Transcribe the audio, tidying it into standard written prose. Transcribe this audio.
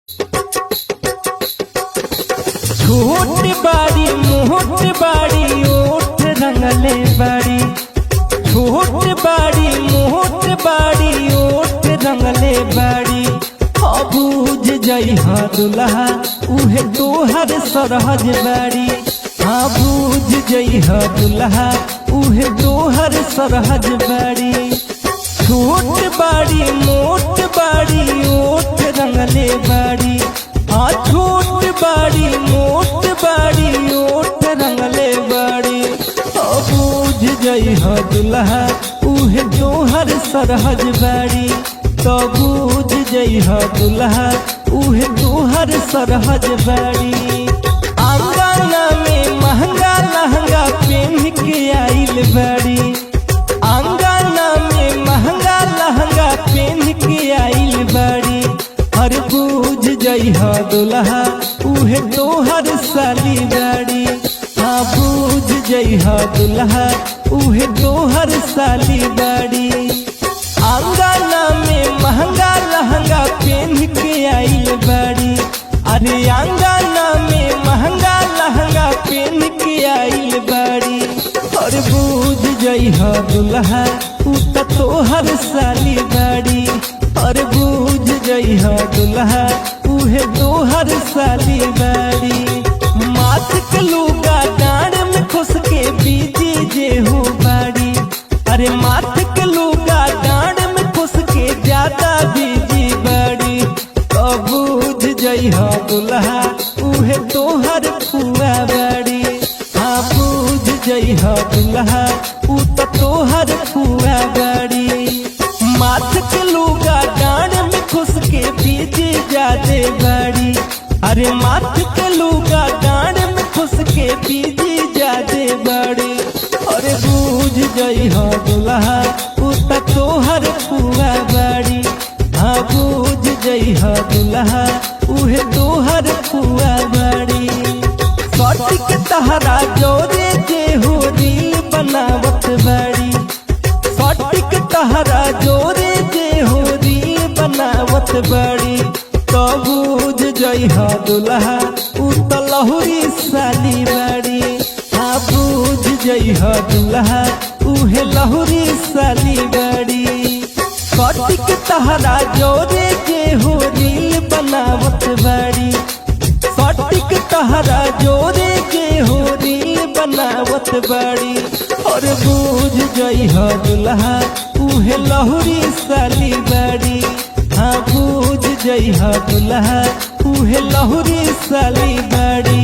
छोट बाड़ी मोट बाड़ी ओठ रंगले बाड़ी, छोट बाड़ी मोट बाड़ी ओठ रंगले बाड़ी। अबूझ जइहा दुल्हा उहे तोहर सरहज बाड़ी, हाँ बूझ जइहा दुल्हा उहे तोहर सरहज बाड़ी। छोट बाड़ी मोट बाड़ी ओठ रंगले बाड़ी, हाँ छोट बाड़ी मोट बाड़ी ओठ रंगले बाड़ी। अबूझ जइहा दुल्हा उहे तोहर सरहज बाड़ी, तो बूझ जइहा दुल्हा उहे तोहर सरहज बाड़ी। आंगना में महंगा लहंगा पहन के आइल बाड़ी, आंगना में महंगा लहंगा पहन के आइल बाड़ी। हर बूझ जइहा दुल्हा उहे तोहर साली बाड़ी, हाँ बूझ जइहा दुल्हा उहे तोहर साली बाड़ी। आंगना में महंगा लहंगा पहन के आइल बाड़ी, अरे आंगना में महंगा लहंगा पहन के आइल बाड़ी। और बूझ जइहा दुल्हा उ त तोहर साली बाड़ी, और बूझ जइहा दुल्हा उहे तोहर साली बाड़ी। माथ के लुगा डाँड में खुश के बीजी जे हो बाड़ी, अरे माथ के लुगा डाँड में खुश के ज्यादा बीजी बाड़ी। बूझ जइहा दुल्हा उहे तोहर फुआ बाड़ी, हाँ बूझ जइहा दुल्हा उ त तोहर फुआ बाड़ी। माथ के लुगा डाँड में खुश के बीजी जादे बाड़ी, अरे माथ के लुगा डाँड में खुश के बीजी जादे बाड़ी। अरे बूझ जइहा दुल्हा उ त तोहर फुआ बाड़ी, हाँ बूझ जइहा दुल्हा उहे तोहर फुआ बाड़ी। सटी के तहरा जोरे जे हो रील बनावत बाड़ी, सटी के तहरा जोरे जे हो रील बनावत बाड़ी। तो बूझ जइहा दुल्हा उ त लहुरी साली बाड़ी, हाँ बूझ जइहा दुल्हा उहे लहुरी साली बाड़ी। सटी के तहरा जोरे जे हो रील बनावत बाड़ी, सटी के तहरा जोरे जे हो रील बनावत बाड़ी। और बूझ जइहा दुल्हा उहे लहुरी साली बाड़ी, हाँ बूझ जइहा दुल्हा उहे लहुरी साली बाड़ी।